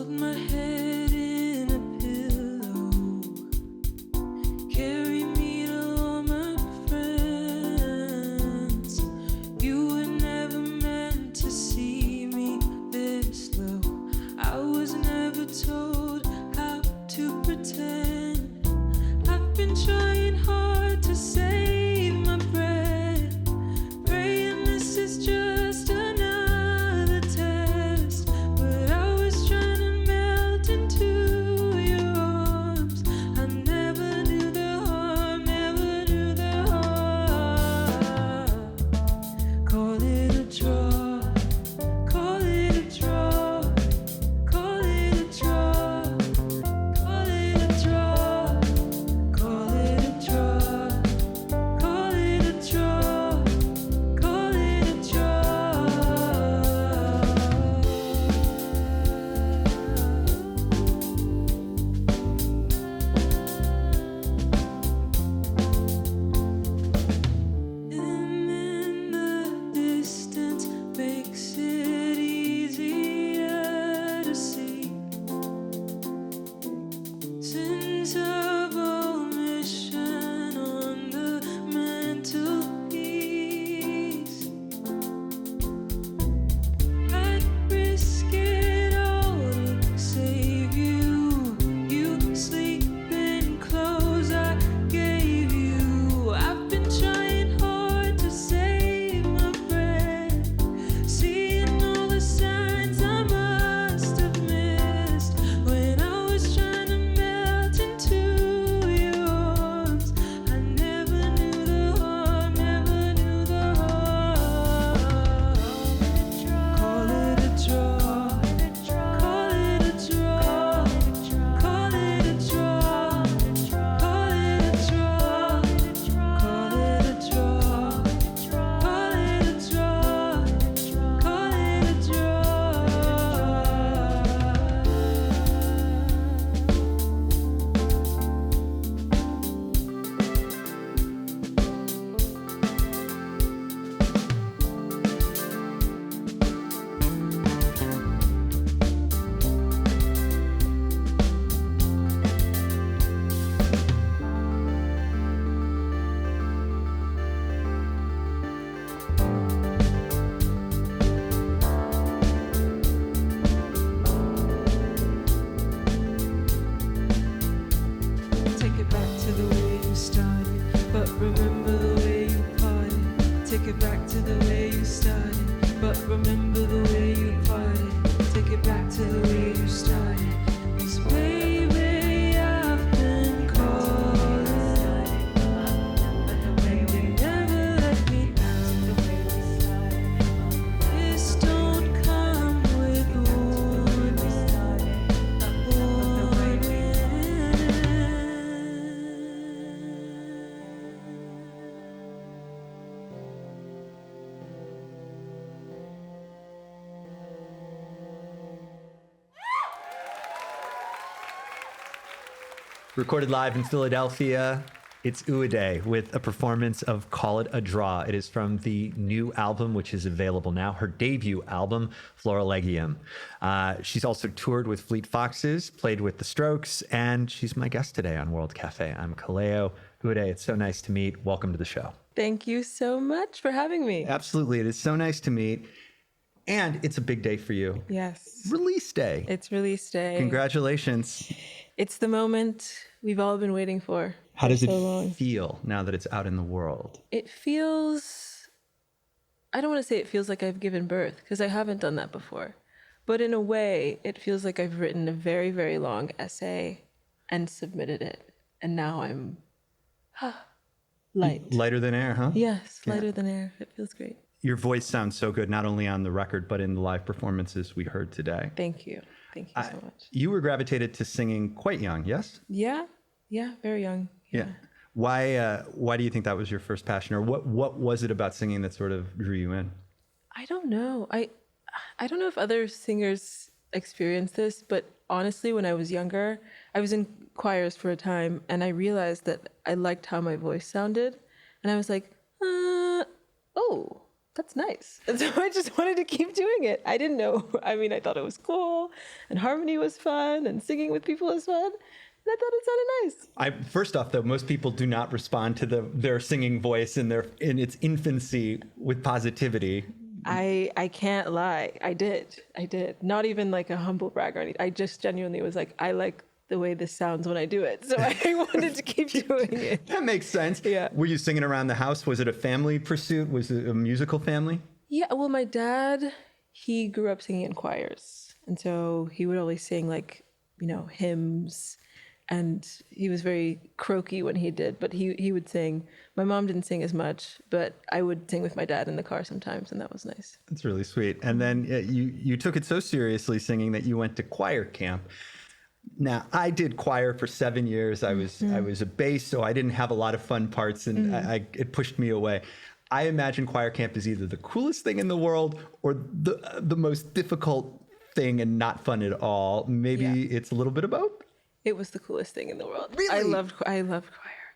Hold my head in a pillow. Carry me to all my friends. You were never meant to see me this low. I was never told how to pretend. I've been trying hard to save my breath, praying this is just another test. But I was trying to melt into your arms. I never knew the harm, never knew the harm. Call it a draw, call it a draw, call it a draw, call it a draw, call it a draw, call it a draw, call it a And in the distance makes it easier to see sins of omission on the mantelpiece. I'd risk it all to save you. You sleep in clothes I gave you. I've been trying hard to save my breath, seeing all the signs I must have missed when I was trying to melt into your arms. I never knew the harm, never knew the harm. Call it a draw, call it a draw, call it a draw, call it a draw, call it a draw, call it a draw, call it a Take it back to the way you started, but remember the way you parted. Take it back to the way you started, but remember the way you parted. Take it back to the way you started. 'Cause baby, I've been calling, and you never let me down. This don't come with warning. Recorded live in Philadelphia, it's Uwade with a performance of Call It a Draw. It is from the new album, which is available now, her debut album, Florilegium. She's also toured with Fleet Foxes, played with The Strokes, and she's my guest today on World Cafe. I'm Kaleo. Uwade, it's so nice to meet. Welcome to the show. Thank you so much for having me. Absolutely. It is so nice to meet. And it's a big day for you. Yes. Release day. It's release day. Congratulations. It's the moment we've all been waiting for. How does it so long. feel now that it's out in the world? It feels, I don't want to say it feels like I've given birth, because I haven't done that before. But in a way, it feels like I've written a very, very long essay and submitted it. And now I'm light. Lighter than air, huh? Yes, lighter than air. It feels great. Your voice sounds so good, not only on the record, but in the live performances we heard today. Thank you. Thank you so much. You were gravitated to singing quite young, yes? Yeah, very young. Yeah. Why do you think that was your first passion, or what was it about singing that sort of drew you in? I don't know. I don't know if other singers experience this, but honestly, when I was younger, I was in choirs for a time, and I realized that I liked how my voice sounded, and I was like, oh, that's nice. And so I just wanted to keep doing it. I didn't know. I mean, I thought it was cool, and harmony was fun, and singing with people was fun. And I thought it sounded nice. First off, though, most people do not respond to their singing voice in its infancy with positivity. I can't lie. I did. Not even like a humble brag or anything. I just genuinely was like, I like the way this sounds when I do it. So I wanted to keep doing it. That makes sense. Yeah. Were you singing around the house? Was it a family pursuit? Was it a musical family? Yeah, well, my dad, he grew up singing in choirs. And so he would always sing like, hymns. And he was very croaky when he did, but he would sing. My mom didn't sing as much, but I would sing with my dad in the car sometimes, and that was nice. That's really sweet. And then you took it so seriously singing that you went to choir camp. Now, I did choir for 7 years. I was a bass, so I didn't have a lot of fun parts, and it pushed me away. I imagine choir camp is either the coolest thing in the world or the most difficult thing and not fun at all. Maybe it's a little bit of both. It was the coolest thing in the world. Really? I loved choir.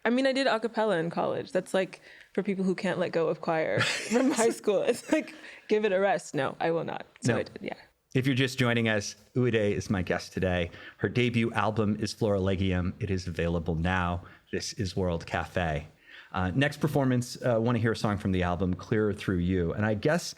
I mean, I did a cappella in college. That's like for people who can't let go of choir from high school. It's like, give it a rest. No, I will not. So No. I did, yeah. If you're just joining us, Uwade is my guest today. Her debut album is Florilegium. It is available now. This is World Cafe. Next performance, I want to hear a song from the album, Clearer Through You. And I guess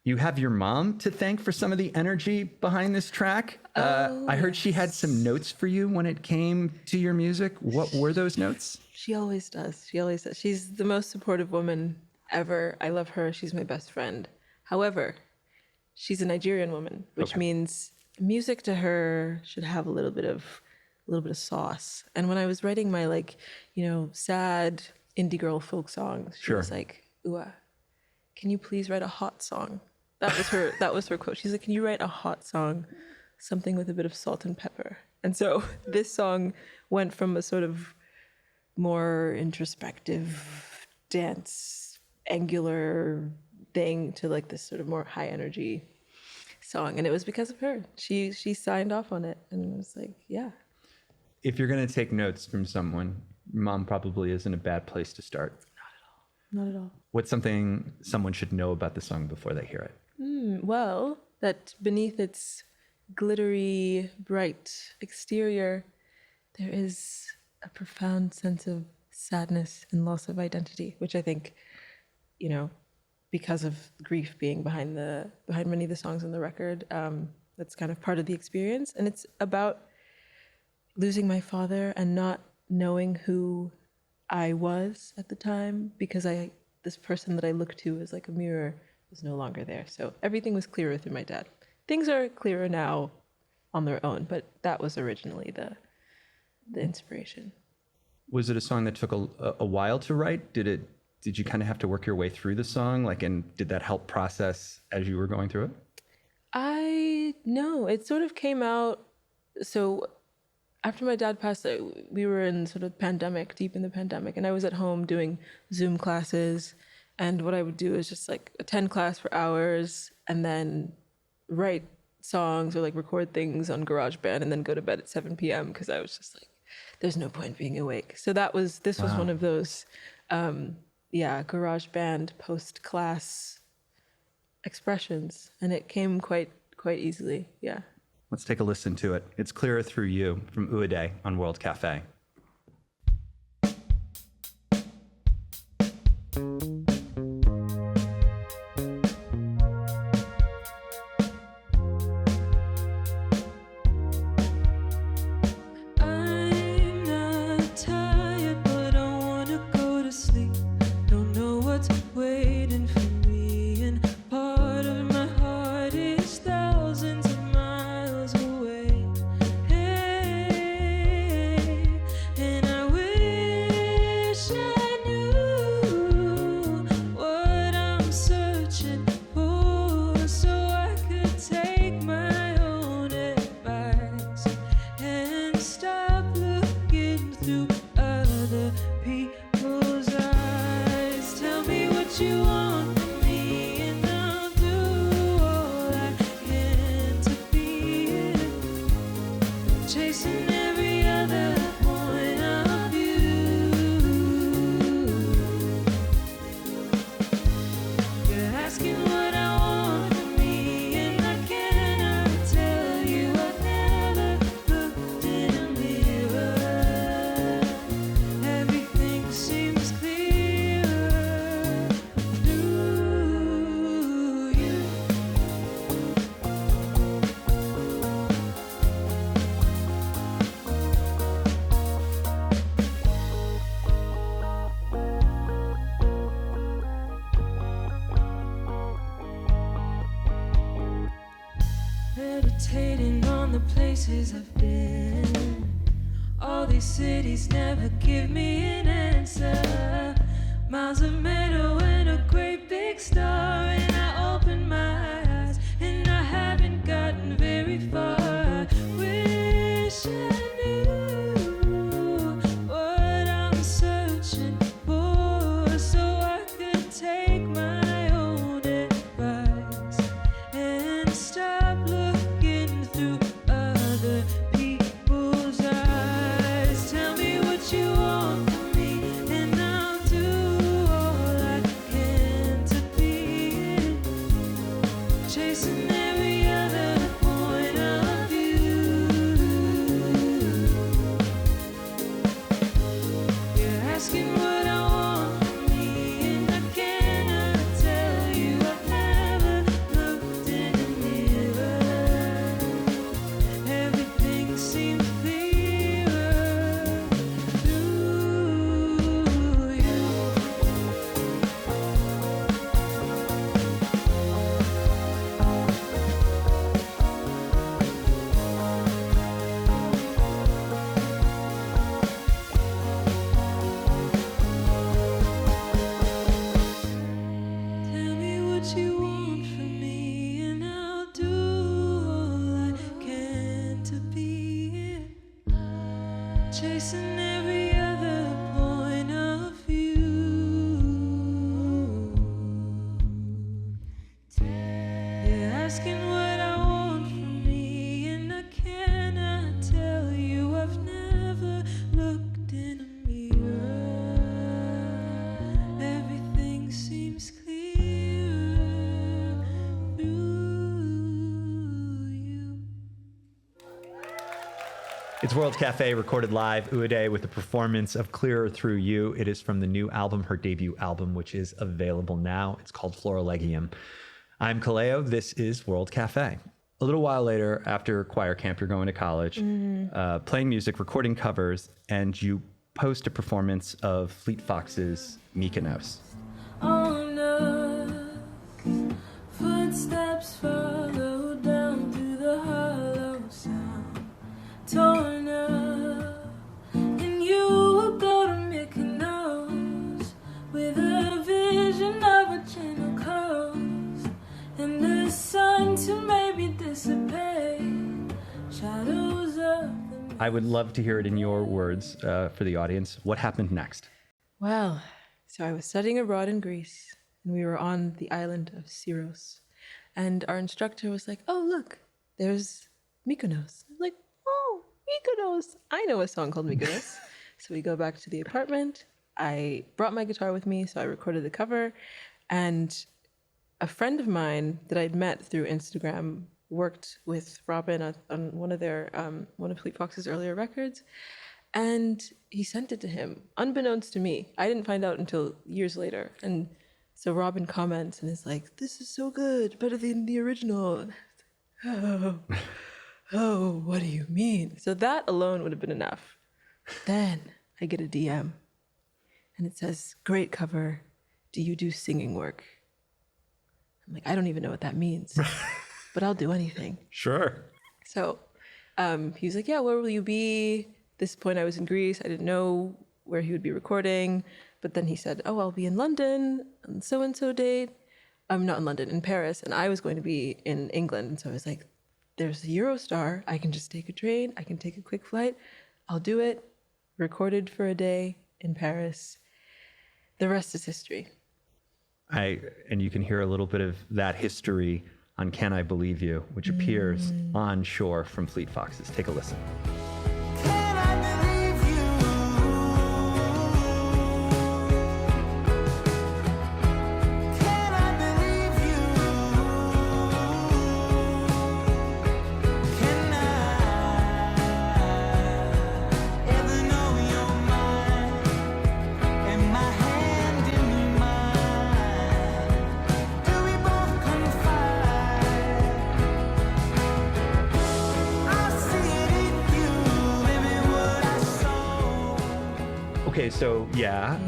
you have your mom to thank for some of the energy behind this track. I heard she had some notes for you when it came to your music. What were those notes? She always does. She's the most supportive woman ever. I love her. She's my best friend. However, she's a Nigerian woman, which means music to her should have a little bit of sauce. And when I was writing my sad indie girl folk songs, she was like, "Uwa, can you please write a hot song?" That was her quote. She's like, "Can you write a hot song, something with a bit of salt and pepper?" And so this song went from a sort of more introspective dance, angular thing to like this sort of more high energy song. And it was because of her. She signed off on it and was like, yeah. If you're going to take notes from someone, mom probably isn't a bad place to start. Not at all. What's something someone should know about the song before they hear it? Well, that beneath its glittery, bright exterior, there is a profound sense of sadness and loss of identity, which I think, because of grief being behind many of the songs on the record, that's kind of part of the experience. And it's about losing my father and not knowing who I was at the time, because this person that I looked to as like a mirror was no longer there. So everything was clearer through my dad. Things are clearer now on their own, but that was originally the inspiration. Was it a song that took a while to write? Did you kind of have to work your way through the song? And did that help process as you were going through it? No, it sort of came out. So after my dad passed, we were in sort of deep in the pandemic, and I was at home doing Zoom classes. And what I would do is just like attend class for hours and then write songs or like record things on GarageBand and then go to bed at 7 p.m. because I was just like, there's no point being awake. So this was one of those, GarageBand post-class expressions, and it came quite easily. Yeah. Let's take a listen to it. It's Clearer Through You from Uwade on World Cafe. I'm not tired, but I wanna go to sleep. Don't know what's waiting for me, and part of my heart is thousands of miles away. Hey, and I wish I knew what I'm searching for, so I could take my own advice and stop looking through other people's eyes. Tell me what you want from me, and I'll do all I can to be it. Chasing every other point of view. You're asking places I've been. All these cities never give me an answer. Miles of meadow and a great big star, and I open my eyes and I haven't gotten very far. Wish I knew what I'm searching for, so I could take my own advice and stop looking through other people's eyes. Tell me what you want from me, and I'll do all I can to be it. Chasing every other point of view. You're asking what I want from me, and I cannot tell you. I've never looked in a mirror. Everything seems clearer through you. Tell me what you want from me, and I'll do all I can to be it. Chasing every other point of view. You're asking what I want from me, and I cannot tell you. I've never looked in a mirror. Everything seems clearer through you. It's World Cafe, recorded live, Uwade, with the performance of Clearer Through You. It is from the new album, her debut album, which is available now. It's called Florilegium. I'm Kaleo. This is World Cafe. A little while later, after choir camp, you're going to college, playing music, recording covers, and you post a performance of Fleet Fox's Mykonos. On earth, footsteps follow down through the hollow sound. Torn up, and you will go to Mykonos with a vision of a gentle coast, and the sun to maybe dissipate shadows of the. I would love to hear it in your words for the audience. What happened next? Well, so I was studying abroad in Greece, and we were on the island of Syros. And our instructor was like, "Oh, look, there's Mykonos." I'm like, "Oh, Mykonos. I know a song called Mykonos." So we go back to the apartment. I brought my guitar with me, so I recorded the cover. And a friend of mine that I'd met through Instagram worked with Robin on one of Fleet Fox's earlier records. And he sent it to him, unbeknownst to me. I didn't find out until years later. And so Robin comments and is like, "This is so good, better than the original." Oh, what do you mean? So that alone would have been enough. Then I get a DM, and it says, "Great cover. Do you do singing work?" I'm like, I don't even know what that means, but I'll do anything. Sure. So he was like, "Yeah, where will you be?" This point I was in Greece. I didn't know where he would be recording. But then he said, "Oh, I'll be in London on so-and-so date." I'm not in London, in Paris. And I was going to be in England. And so I was like, there's the Eurostar. I can just take a train. I can take a quick flight. I'll do it. Recorded for a day in Paris. The rest is history. And you can hear a little bit of that history on Can I Believe You, which appears on Shore from Fleet Foxes. Take a listen. Can I believe you? Can I believe you? Can I ever know your mind and my hand in mine? Do we both confide? I see it in you, baby, what I saw. Okay, so yeah,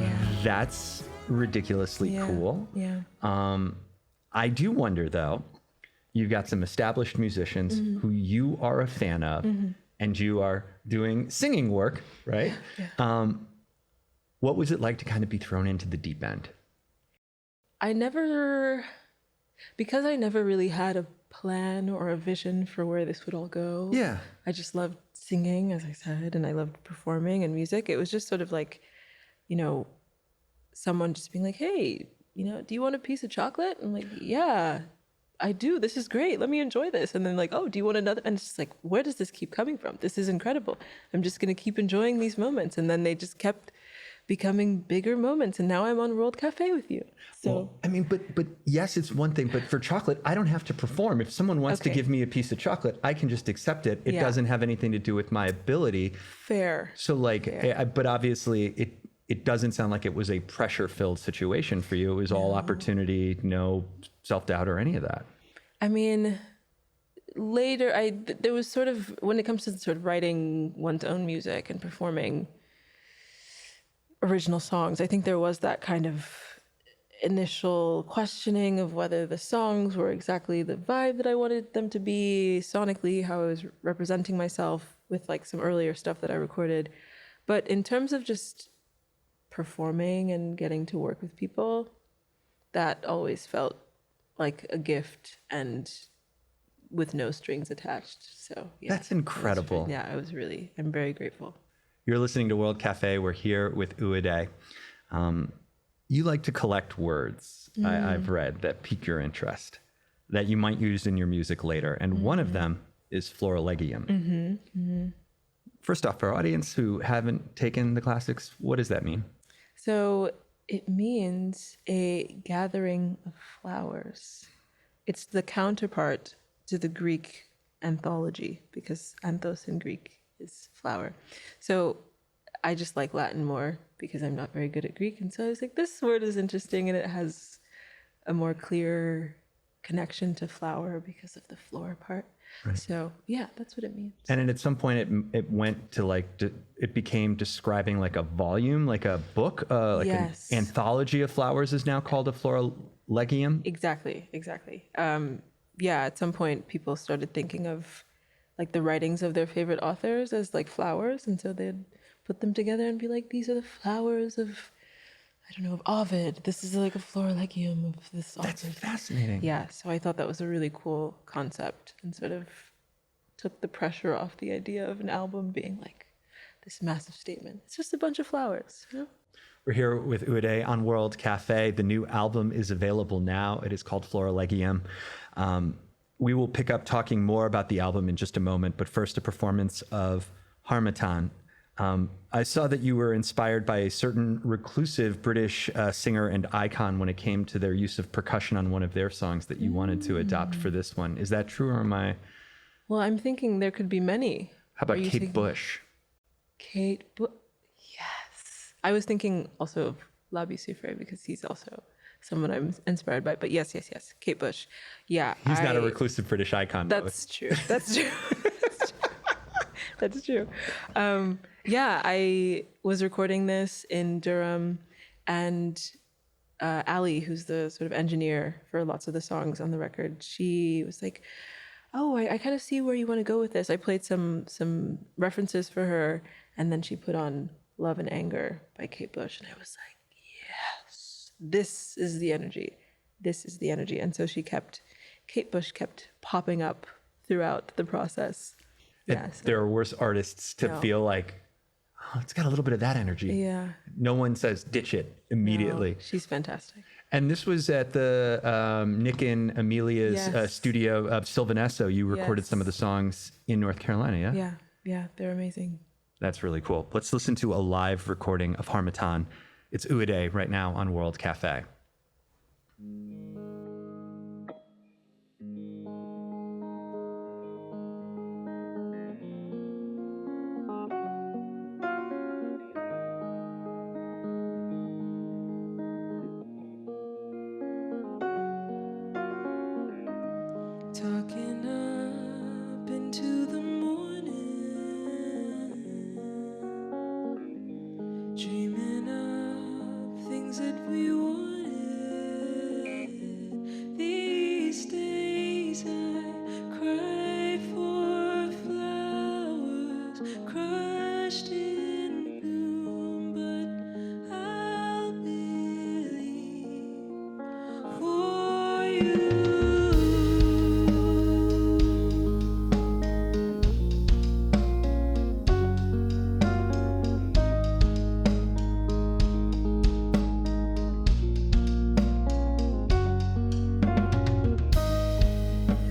that's ridiculously cool. Yeah. I do wonder, though, you've got some established musicians who you are a fan of, and you are doing singing work, right? Yeah. What was it like to kind of be thrown into the deep end? Because I never really had a plan or a vision for where this would all go. Yeah. I just loved singing, as I said, and I loved performing and music. It was just sort of like, someone just being like, hey, do you want a piece of chocolate? I'm like, yeah, I do. This is great. Let me enjoy this. And then like, oh, do you want another? And it's just like, where does this keep coming from? This is incredible. I'm just going to keep enjoying these moments. And then they just kept becoming bigger moments. And now I'm on World Cafe with you. So, Well, I mean, but yes, it's one thing, but for chocolate, I don't have to perform. If someone wants to Okay. give me a piece of chocolate, I can just accept it. It Yeah. doesn't have anything to do with my ability. fair. So but obviously it doesn't sound like it was a pressure-filled situation for you. It was all opportunity, no self-doubt or any of that. I mean, later, there was sort of, when it comes to sort of writing one's own music and performing original songs, I think there was that kind of initial questioning of whether the songs were exactly the vibe that I wanted them to be sonically, how I was representing myself with like some earlier stuff that I recorded. But in terms of just performing and getting to work with people, that always felt like a gift and with no strings attached. So yeah, That's incredible. I'm very grateful. You're listening to World Cafe. We're here with Uwade. You like to collect words, I've read, that pique your interest, that you might use in your music later. And one of them is Florilegium. First off, for our audience who haven't taken the classics, what does that mean? So it means a gathering of flowers. It's the counterpart to the Greek anthology, because anthos in Greek is flower. So I just like Latin more because I'm not very good at Greek. And so I was like, this word is interesting and it has a more clear connection to flower because of the flora part. Right. So yeah, that's what it means. And then at some point it went to it became describing like a volume, like a book, like Yes. an anthology of flowers is now called a Florilegium. Exactly. Yeah, at some point people started thinking of like the writings of their favorite authors as like flowers. And so they'd put them together and be like, these are the flowers of, I don't know, of Ovid. This is like a Florilegium of this author. That's fascinating. Yeah, so I thought that was a really cool concept and sort of took the pressure off the idea of an album being like this massive statement. It's just a bunch of flowers, you know? We're here with Uwade on World Cafe. The new album is available now. It is called Florilegium. We will pick up talking more about the album in just a moment, but first a performance of Hamattan. I saw that you were inspired by a certain reclusive British singer and icon when it came to their use of percussion on one of their songs that you wanted to adopt for this one. Is that true, or am I? Well, I'm thinking there could be many. How about Are you Kate thinking- Bush? Kate Bush. Yes. I was thinking also of Labi Soufre because he's also someone I'm inspired by. But yes. Kate Bush. Yeah. He's not a reclusive British icon. That's true. That's true. That's true. Yeah, I was recording this in Durham, and Ali, who's the sort of engineer for lots of the songs on the record, she was like, "Oh, I kind of see where you want to go with this." I played some references for her, and then she put on "Love and Anger" by Kate Bush, and I was like, "Yes, this is the energy. This is the energy." And so Kate Bush kept popping up throughout the process. Yeah, so, There are worse artists to feel like, oh, it's got a little bit of that energy. yeah. No one says ditch it immediately. No, she's fantastic. And this was at the Nick and Amelia's Yes. studio of Sylvanesso. You recorded Yes. some of the songs in North Carolina, yeah? Yeah, they're amazing. That's really cool. Let's listen to a live recording of Hamattan. It's Uwade right now on World Cafe. Talking up into the morning, dreaming of things that we wanted. crushed in bloom, but I'll believe for you.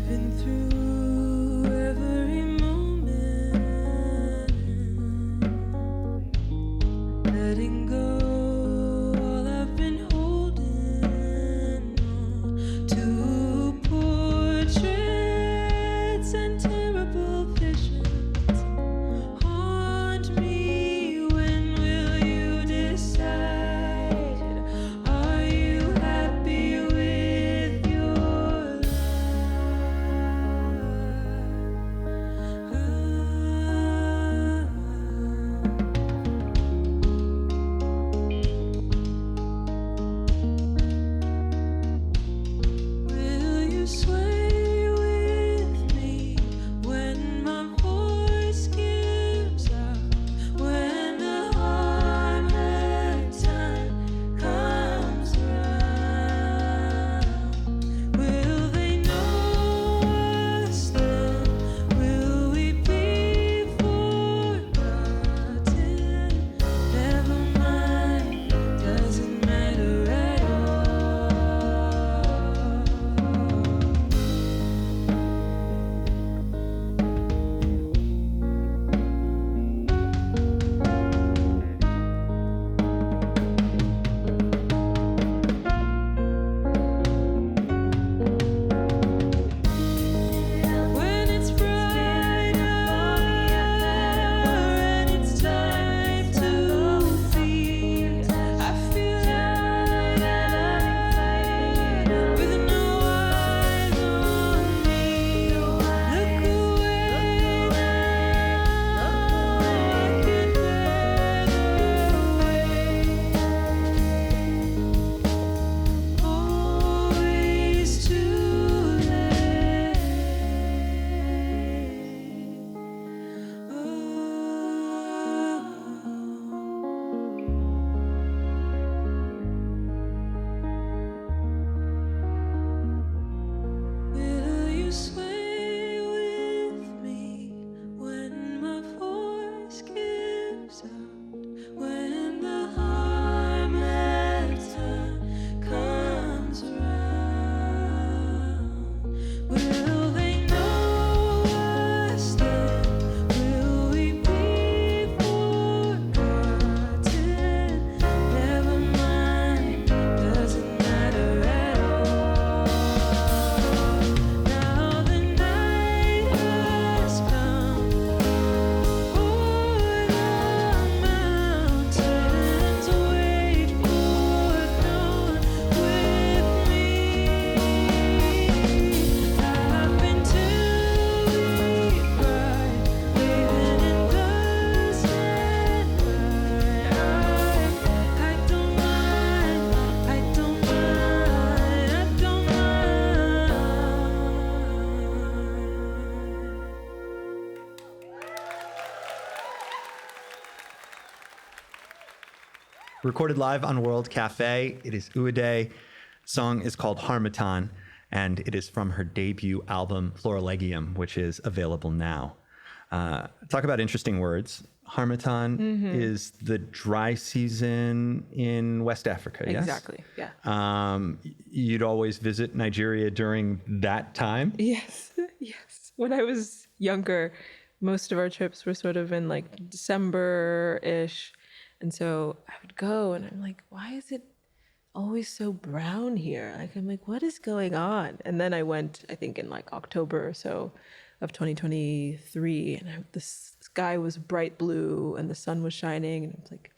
Living through every moment, letting go all I've been holding on to, portraits and terrible visions haunt me. When will you decide? Are you happy with your Will you sway with me when my voice gives out? When the Hamattan comes round, will they know us then? Will we be forgotten? Never mind, doesn't matter at all. When it's brighter and it's time to feel, I feel lighter with no eyes on me. Look away now, I can bear the weight. Always too late. Will you sway with me when my voice gives out? When the Hamattan comes round, will they know us then? Will we be forgotten? Never mind, doesn't matter at all. Now the night has come o'er the mountains. Wait for dawn with me. I've been too bright, living in the sunlight. I don't mind, I don't mind, I don't mind. Recorded live on World Cafe. It is Uwade. Song is called Hamattan, and it is from her debut album Florilegium, which is available now. Talk about interesting words. Hamattan is the dry season in West Africa, yes? Exactly. Yeah. You'd always visit Nigeria during that time? Yes. Yes. When I was younger, most of our trips were sort of in like December-ish. And so I would go and I'm like, why is it always so brown here? Like, I'm like, what is going on? And then I went, I think in like October or so of 2023, and the sky was bright blue and the sun was shining. And I was like,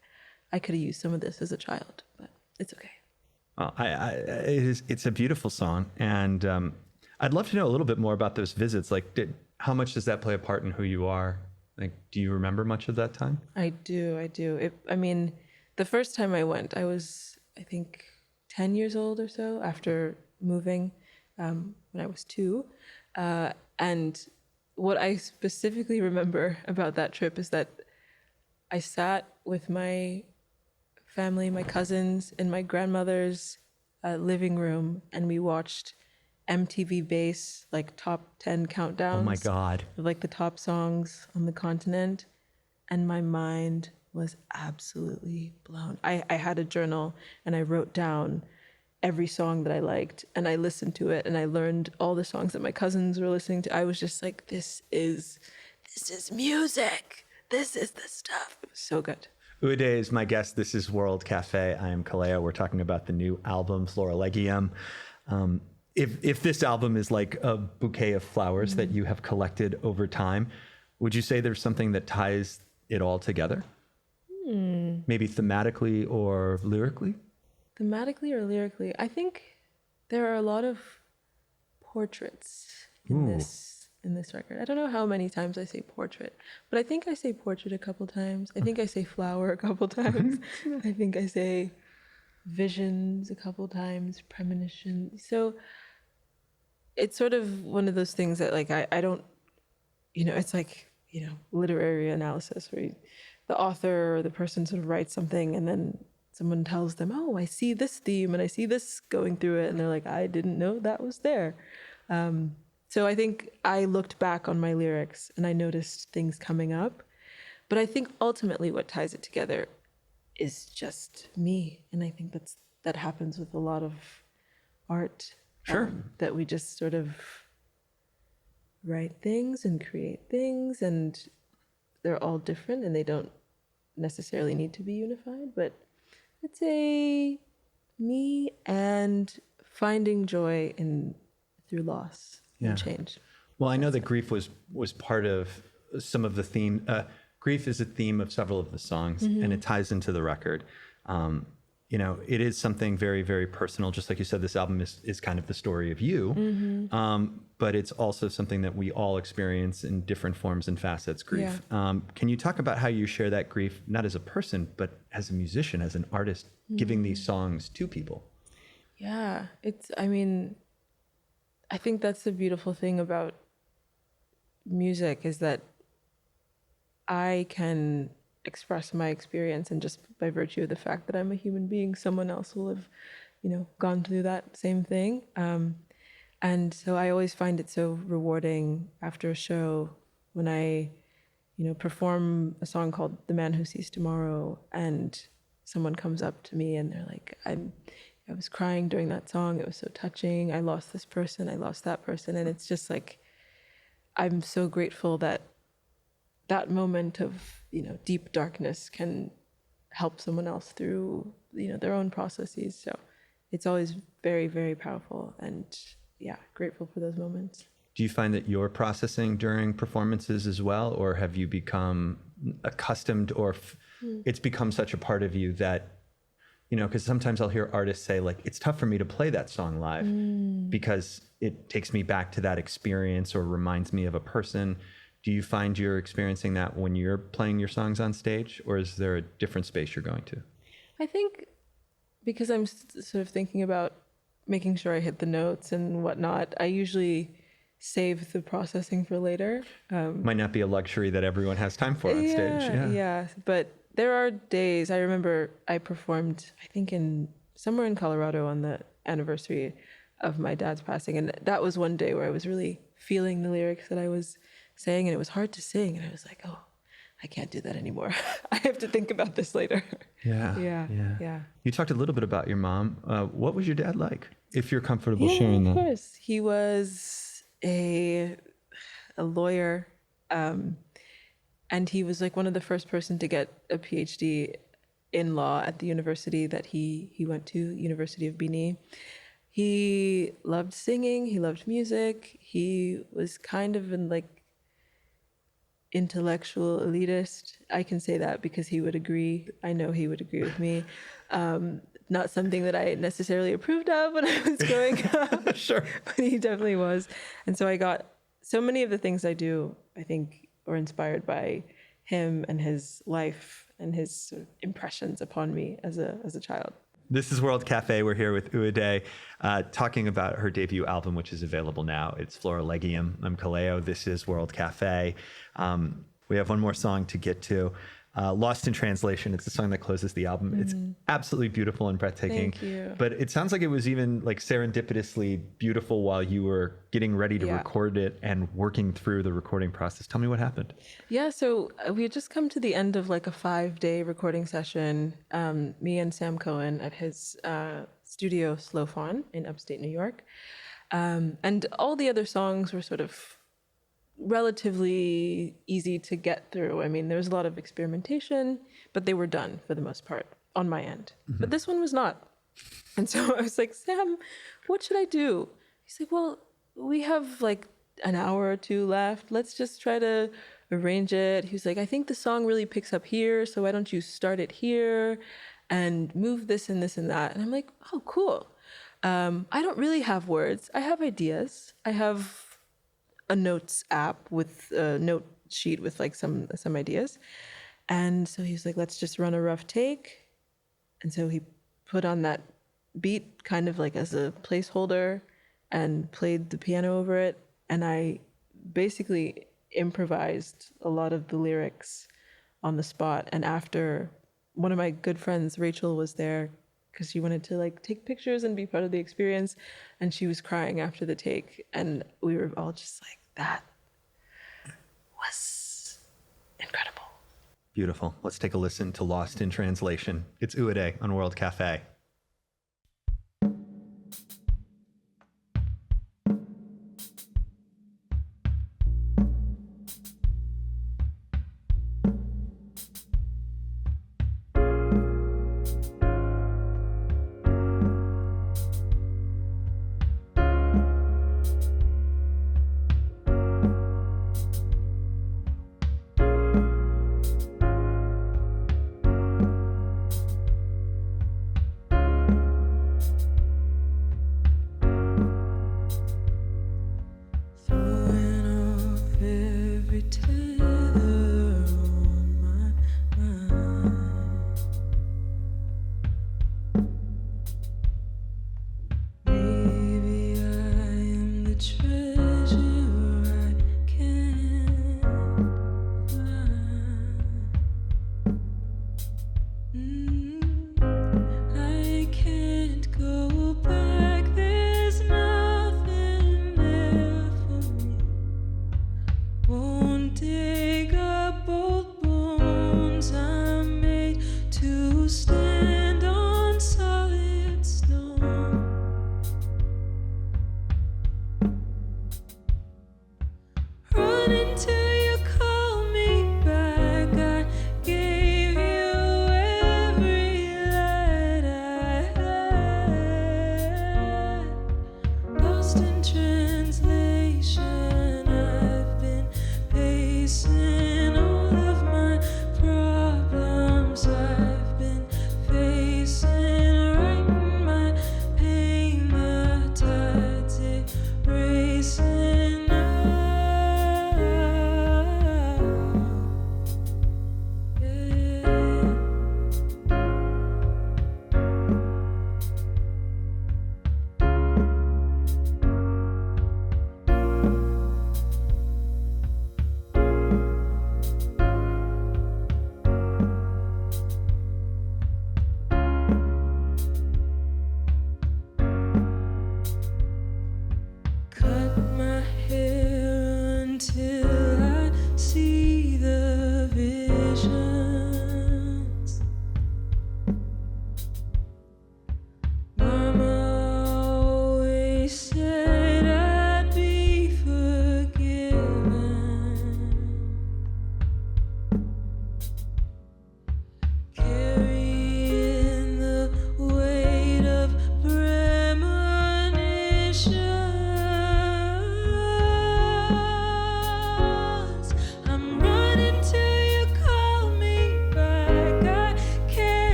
I could have used some of this as a child, but it's okay. Well, it's a beautiful song. And I'd love to know a little bit more about those visits. Like, how much does that play a part in who you are? Like, do you remember much of that time? I do. I mean, the first time I went, I was, I think, 10 years old or so after moving when I was 2. And what I specifically remember about that trip is that I sat with my family, my cousins, in my grandmother's living room, and we watched MTV Base, like top 10 countdowns. Oh my God. Of like the top songs on the continent. And my mind was absolutely blown. I had a journal and I wrote down every song that I liked and I listened to it and I learned all the songs that my cousins were listening to. I was just like, this is music. This is the stuff. It was so good. Uwade is my guest. This is World Cafe. I am Kaleo. We're talking about the new album, Florilegium. If this album is like a bouquet of flowers that you have collected over time, would you say there's something that ties it all together? Maybe thematically or lyrically? Thematically or lyrically, I think there are a lot of portraits in this record. I don't know how many times I say portrait, but I think I say portrait a couple times. I think I say flower a couple times. I think I say visions a couple times, premonition. So it's sort of one of those things that like I don't, it's like, literary analysis where the author or the person sort of writes something and then someone tells them, oh, I see this theme and I see this going through it. And they're like, I didn't know that was there. So I think I looked back on my lyrics and I noticed things coming up. But I think ultimately what ties it together is just me. And I think that happens with a lot of art. Sure. That we just sort of write things and create things, and they're all different and they don't necessarily need to be unified. But I'd say me and finding joy through loss and change. Well, I know that grief was part of some of the theme. Grief is a theme of several of the songs, and it ties into the record. It is something very, very personal. Just like you said, this album is kind of the story of you, but it's also something that we all experience in different forms and facets, grief. Yeah. Can you talk about how you share that grief, not as a person, but as a musician, as an artist, giving these songs to people? Yeah, I think that's the beautiful thing about music is that I can express my experience, and just by virtue of the fact that I'm a human being, someone else will have, gone through that same thing. And so I always find it so rewarding after a show when I, perform a song called The Man Who Sees Tomorrow and someone comes up to me and they're like, I was crying during that song. It was so touching. I lost this person. I lost that person. And it's just like, I'm so grateful that that moment of, deep darkness can help someone else through, their own processes. So it's always very, very powerful, and grateful for those moments. Do you find that you're processing during performances as well, or have you become accustomed, or it's become such a part of you that, because sometimes I'll hear artists say like, it's tough for me to play that song live because it takes me back to that experience or reminds me of a person. Do you find you're experiencing that when you're playing your songs on stage, or is there a different space you're going to? I think because I'm sort of thinking about making sure I hit the notes and whatnot, I usually save the processing for later. Might not be a luxury that everyone has time for on stage. Yeah. But there are days, I remember I performed, I think somewhere in Colorado on the anniversary of my dad's passing. And that was one day where I was really feeling the lyrics that I was saying, and it was hard to sing. And I was like, oh, I can't do that anymore. I have to think about this later. Yeah. You talked a little bit about your mom. What was your dad like, if you're comfortable sharing that? Of course. He was a lawyer, and he was like one of the first person to get a PhD in law at the university that he went to, University of Bini. He loved singing. He loved music. He was kind of an intellectual elitist. I can say that because he would agree. I know he would agree with me. Not something that I necessarily approved of when I was growing up. Sure. But he definitely was. And so I got so many of the things I do, I think, were inspired by him and his life and his sort of impressions upon me as a child. This is World Cafe. We're here with Uwade, talking about her debut album, which is available now. It's Florilegium. I'm Kaleo. This is World Cafe. We have one more song to get to. Lost in Translation. It's the song that closes the album. It's absolutely beautiful and breathtaking. Thank you. But it sounds like it was even like serendipitously beautiful while you were getting ready to record it and working through the recording process. Tell me what happened. Yeah, so we had just come to the end of like a 5-day recording session, me and Sam Cohen at his studio Slow Fawn in upstate New York. And all the other songs were sort of relatively easy to get through. I mean, there was a lot of experimentation, but they were done for the most part on my end. But this one was not. And so I was like, Sam, what should I do? He's like, well, we have like an hour or two left. Let's just try to arrange it. He was like, I think the song really picks up here, so why don't you start it here and move this and this and that? And I'm like, oh, cool. I don't really have words. I have ideas. I have a notes app with a note sheet with like some ideas. And so he's like, let's just run a rough take. And so he put on that beat kind of like as a placeholder and played the piano over it. And I basically improvised a lot of the lyrics on the spot. And after, one of my good friends, Rachel, was there because she wanted to like take pictures and be part of the experience. And she was crying after the take. And we were all just like, that was incredible. Beautiful. Let's take a listen to Lost in Translation. It's Uwade on World Cafe.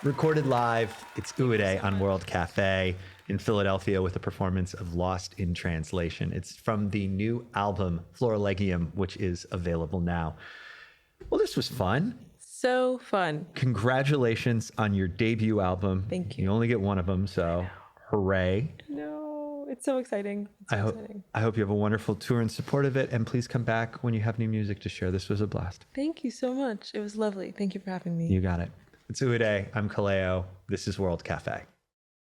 Recorded live, it's Uwade on World Cafe in Philadelphia with a performance of Lost in Translation. It's from the new album, Florilegium, which is available now. Well, this was fun. So fun. Congratulations on your debut album. Thank you. You only get one of them, so hooray. No, it's so exciting. It's so exciting. I hope you have a wonderful tour in support of it, and please come back when you have new music to share. This was a blast. Thank you so much. It was lovely. Thank you for having me. You got it. It's Uwade. I'm Kaleo. This is World Cafe.